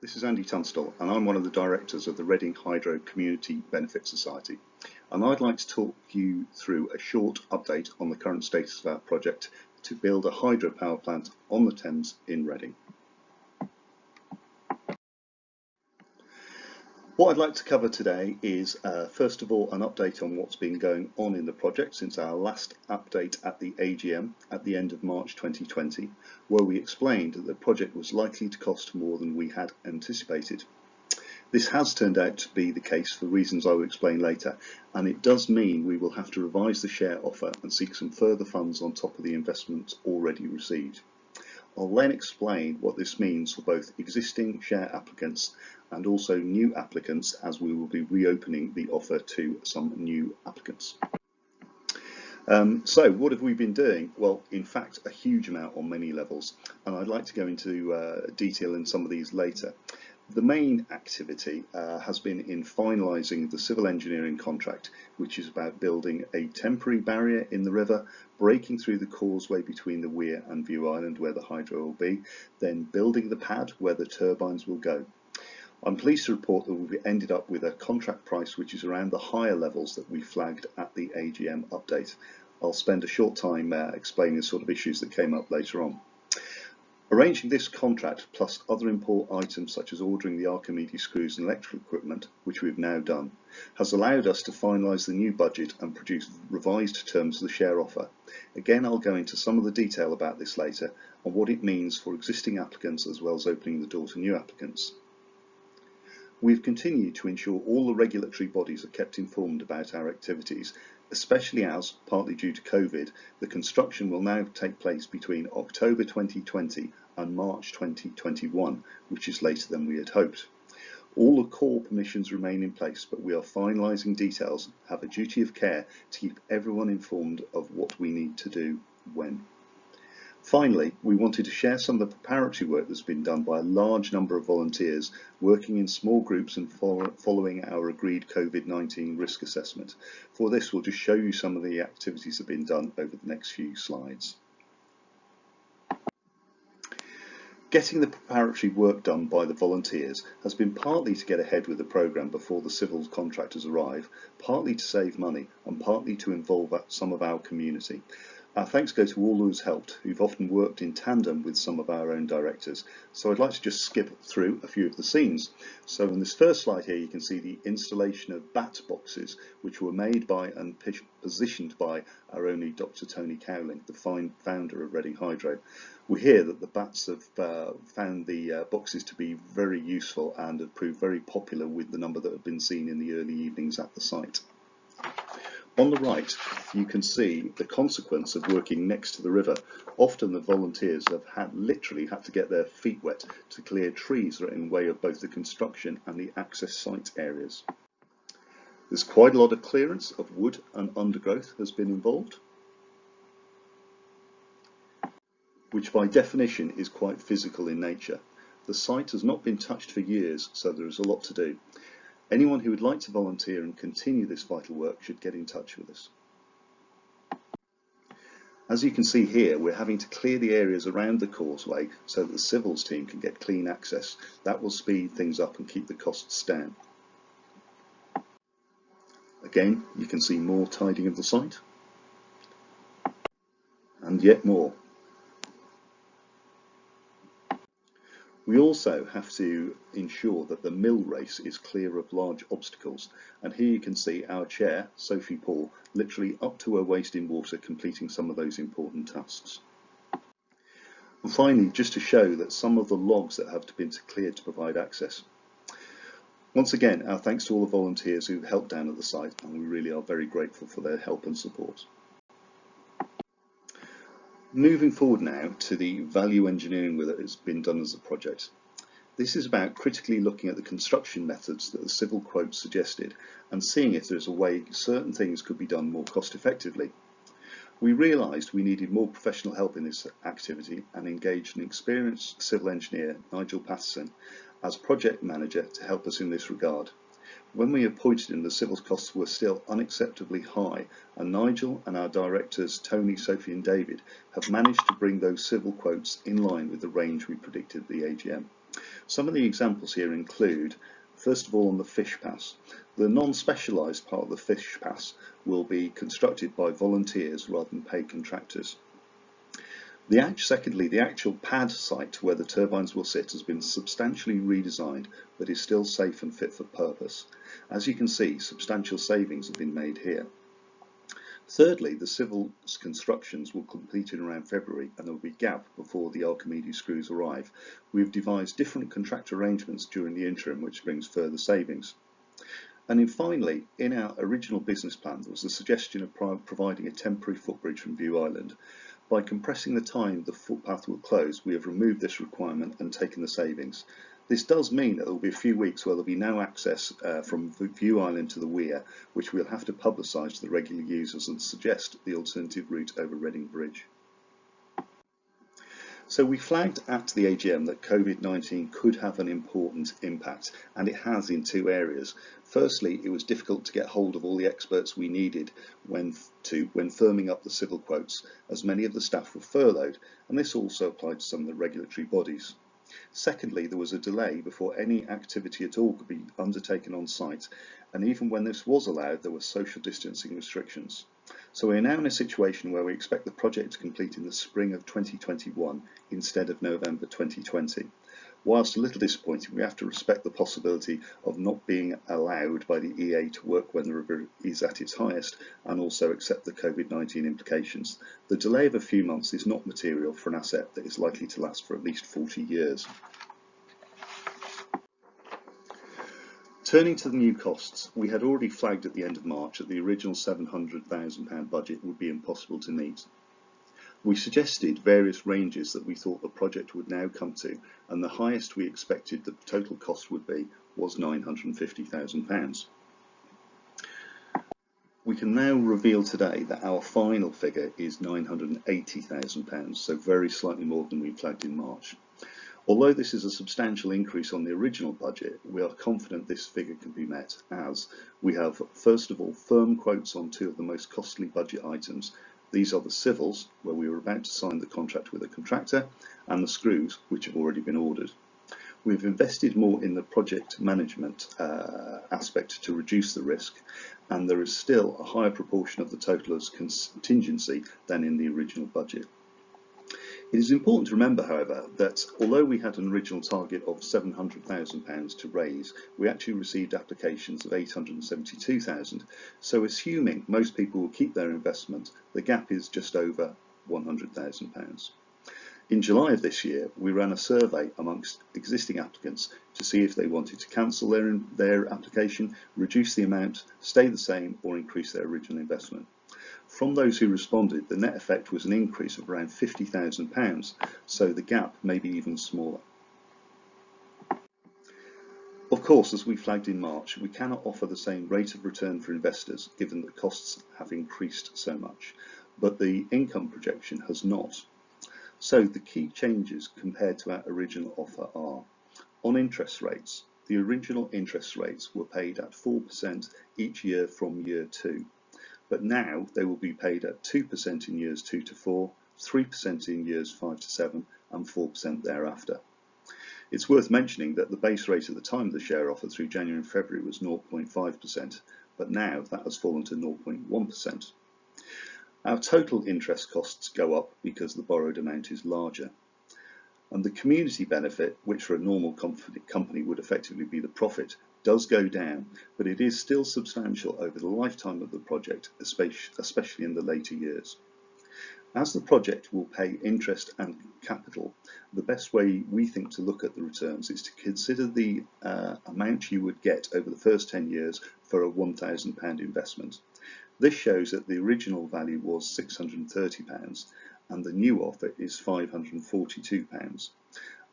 This is Andy Tunstall, and I'm one of the directors of the Reading Hydro Community Benefit Society, and I'd like to talk you through a short update on the current status of our project to build a hydropower plant on the Thames in Reading. What I'd like to cover today is, first of all, an update on what's been going on in the project since our last update at the AGM at the end of March 2020, where we explained that the project was likely to cost more than we had anticipated. This has turned out to be the case for reasons I will explain later, and it does mean we will have to revise the share offer and seek some further funds on top of the investments already received. I'll then explain what this means for both existing share applicants and also new applicants, as we will be reopening the offer to some new applicants. So what have we been doing? Well, in fact, a huge amount on many levels, and I'd like to go into detail in some of these later. The main activity has been in finalising the civil engineering contract, which is about building a temporary barrier in the river, breaking through the causeway between the weir and View Island where the hydro will be, then building the pad where the turbines will go. I'm pleased to report that we've ended up with a contract price which is around the higher levels that we flagged at the AGM update. I'll spend a short time explaining the sort of issues that came up later on. Arranging this contract, plus other important items such as ordering the Archimedes screws and electrical equipment, which we've now done, has allowed us to finalise the new budget and produce revised terms of the share offer. Again, I'll go into some of the detail about this later and what it means for existing applicants as well as opening the door to new applicants. We've continued to ensure all the regulatory bodies are kept informed about our activities, especially as, partly due to COVID, the construction will now take place between October 2020 and March 2021, which is later than we had hoped. All the core permissions remain in place, but we are finalising details, have a duty of care to keep everyone informed of what we need to do when. Finally, we wanted to share some of the preparatory work that's been done by a large number of volunteers working in small groups and following our agreed COVID-19 risk assessment. For this, we'll just show you some of the activities that have been done over the next few slides. Getting the preparatory work done by the volunteers has been partly to get ahead with the programme before the civil contractors arrive, partly to save money and partly to involve some of our community. Our thanks go to all who's helped, who've often worked in tandem with some of our own directors. So I'd like to just skip through a few of the scenes. So in this first slide here, you can see the installation of bat boxes, which were made by and positioned by our only Dr. Tony Cowling, the founder of Reading Hydro. We hear that the bats have found the boxes to be very useful and have proved very popular with the number that have been seen in the early evenings at the site. On the right, you can see the consequence of working next to the river. Often the volunteers have literally had to get their feet wet to clear trees that are in the way of both the construction and the access site areas. There's quite a lot of clearance of wood and undergrowth has been involved, which by definition is quite physical in nature. The site has not been touched for years, so there is a lot to do. Anyone who would like to volunteer and continue this vital work should get in touch with us. As you can see here, we're having to clear the areas around the causeway so that the civils team can get clean access. That will speed things up and keep the costs down. Again, you can see more tidying of the site, and yet more. We also have to ensure that the mill race is clear of large obstacles, and here you can see our chair, Sophie Paul, literally up to her waist in water completing some of those important tasks. And finally, just to show that some of the logs that have been cleared to provide access. Once again, our thanks to all the volunteers who helped down at the site, and we really are very grateful for their help and support. Moving forward now to the value engineering that has been done as a project. This is about critically looking at the construction methods that the civil quote suggested and seeing if there's a way certain things could be done more cost effectively. We realised we needed more professional help in this activity and engaged an experienced civil engineer, Nigel Patterson, as project manager to help us in this regard. When we appointed him, the civil costs were still unacceptably high, and Nigel and our directors, Tony, Sophie and David, have managed to bring those civil quotes in line with the range we predicted at the AGM. Some of the examples here include, first of all, on the fish pass. The non-specialised part of the fish pass will be constructed by volunteers rather than paid contractors. Secondly, the actual pad site where the turbines will sit has been substantially redesigned, but is still safe and fit for purpose. As you can see, substantial savings have been made here. Thirdly, the civil constructions will complete in around February, and there will be a gap before the Archimedes screws arrive. We have devised different contract arrangements during the interim, which brings further savings. And then finally, in our original business plan, there was the suggestion of providing a temporary footbridge from View Island. By compressing the time the footpath will close, we have removed this requirement and taken the savings. This does mean that there will be a few weeks where there will be no access from View Island to the weir, which we'll have to publicise to the regular users and suggest the alternative route over Reading Bridge. So we flagged at the AGM that COVID-19 could have an important impact, and it has in two areas. Firstly, it was difficult to get hold of all the experts we needed when firming up the civil quotes, as many of the staff were furloughed, and this also applied to some of the regulatory bodies. Secondly, there was a delay before any activity at all could be undertaken on site, and even when this was allowed, there were social distancing restrictions. So we are now in a situation where we expect the project to complete in the spring of 2021 instead of November 2020. Whilst a little disappointing, we have to respect the possibility of not being allowed by the EA to work when the river is at its highest, and also accept the COVID-19 implications. The delay of a few months is not material for an asset that is likely to last for at least 40 years. Turning to the new costs, we had already flagged at the end of March that the original £700,000 budget would be impossible to meet. We suggested various ranges that we thought the project would now come to, and the highest we expected the total cost would be was £950,000. We can now reveal today that our final figure is £980,000, so very slightly more than we flagged in March. Although this is a substantial increase on the original budget, we are confident this figure can be met, as we have, first of all, firm quotes on two of the most costly budget items. These are the civils, where we were about to sign the contract with a contractor, and the screws, which have already been ordered. We've invested more in the project management aspect to reduce the risk, and there is still a higher proportion of the total as contingency than in the original budget. It is important to remember, however, that although we had an original target of £700,000 to raise, we actually received applications of £872,000. So assuming most people will keep their investment, the gap is just over £100,000. In July of this year, we ran a survey amongst existing applicants to see if they wanted to cancel their application, reduce the amount, stay the same, or increase their original investment. From those who responded, the net effect was an increase of around £50,000, so the gap may be even smaller. Of course, as we flagged in March, we cannot offer the same rate of return for investors given that costs have increased so much, but the income projection has not. So the key changes compared to our original offer are: on interest rates, the original interest rates were paid at 4% each year from year 2. But now they will be paid at 2% in years 2 to 4, 3% in years 5 to 7, and 4% thereafter. It's worth mentioning that the base rate at the time of the share offer through January and February was 0.5%, but now that has fallen to 0.1%. Our total interest costs go up because the borrowed amount is larger. And the community benefit, which for a normal company would effectively be the profit, does go down, but it is still substantial over the lifetime of the project, especially in the later years. As the project will pay interest and capital, the best way we think to look at the returns is to consider the amount you would get over the first 10 years for a £1,000 investment. This shows that the original value was £630 and the new offer is £542.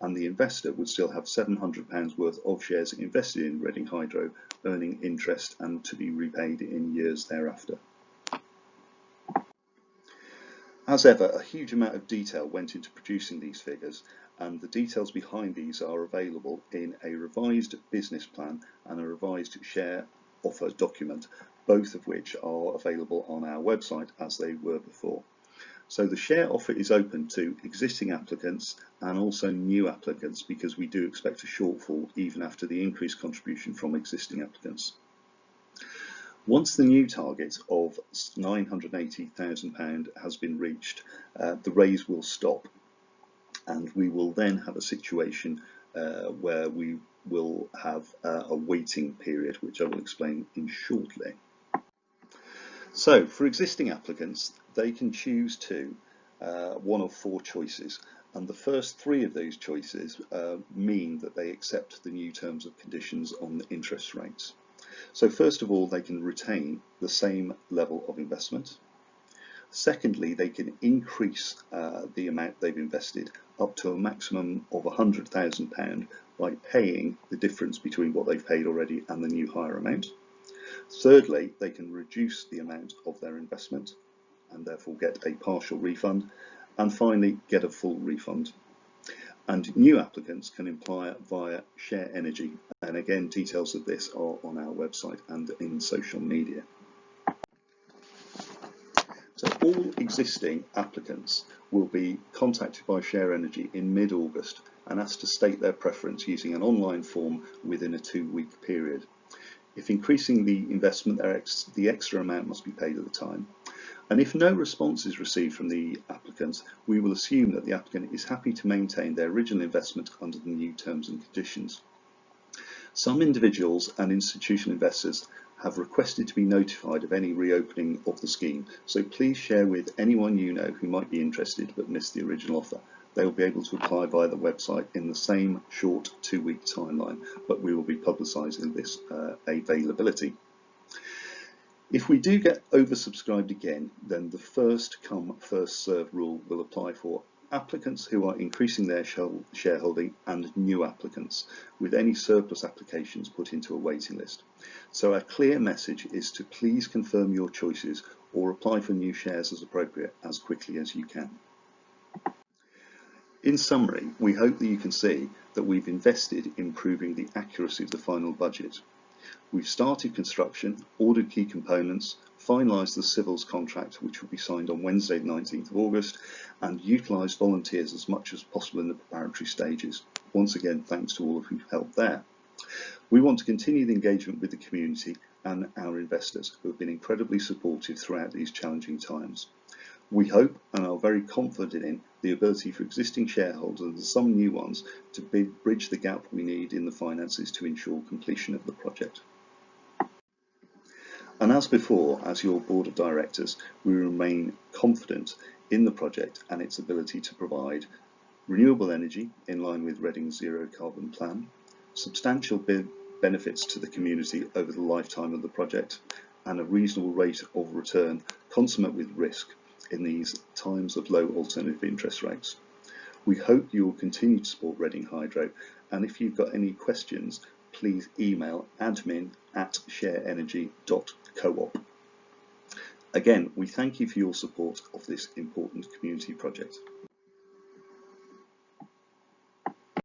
And the investor would still have £700 worth of shares invested in Reading Hydro, earning interest and to be repaid in years thereafter. As ever, a huge amount of detail went into producing these figures, and the details behind these are available in a revised business plan and a revised share offer document, both of which are available on our website as they were before. So the share offer is open to existing applicants and also new applicants, because we do expect a shortfall even after the increased contribution from existing applicants. Once the new target of £980,000 has been reached, the raise will stop, and we will then have a situation where we will have a waiting period, which I will explain in shortly. So for existing applicants, they can choose one of 4 choices, and the first 3 of those choices mean that they accept the new terms and conditions on the interest rates. So first of all, they can retain the same level of investment. Secondly, they can increase the amount they've invested up to a maximum of £100,000 by paying the difference between what they've paid already and the new higher amount. Thirdly, they can reduce the amount of their investment and therefore get a partial refund. And finally, get a full refund. And new applicants can apply via Share Energy. And again, details of this are on our website and in social media. So all existing applicants will be contacted by Share Energy in mid-August and asked to state their preference using an online form within a 2-week period. If increasing the investment, the extra amount must be paid at the time. And if no response is received from the applicant, we will assume that the applicant is happy to maintain their original investment under the new terms and conditions. Some individuals and institutional investors have requested to be notified of any reopening of the scheme, so please share with anyone you know who might be interested but missed the original offer. They will be able to apply via the website in the same short 2-week timeline, but we will be publicising this availability. If we do get oversubscribed again, then the first come, first served rule will apply for applicants who are increasing their shareholding and new applicants, with any surplus applications put into a waiting list. So our clear message is to please confirm your choices or apply for new shares as appropriate as quickly as you can. In summary, we hope that you can see that we've invested in improving the accuracy of the final budget. We've started construction, ordered key components, finalised the civils contract, which will be signed on Wednesday the 19th of August, and utilised volunteers as much as possible in the preparatory stages. Once again, thanks to all of who've helped there. We want to continue the engagement with the community and our investors, who have been incredibly supportive throughout these challenging times. We hope and are very confident in the ability for existing shareholders and some new ones to bridge the gap we need in the finances to ensure completion of the project. And as before, as your board of directors, we remain confident in the project and its ability to provide renewable energy in line with Reading's zero carbon plan, substantial benefits to the community over the lifetime of the project, and a reasonable rate of return commensurate with risk in these times of low alternative interest rates. We hope you will continue to support Reading Hydro, and if you've got any questions, please email admin@shareenergy.coop. Again, we thank you for your support of this important community project.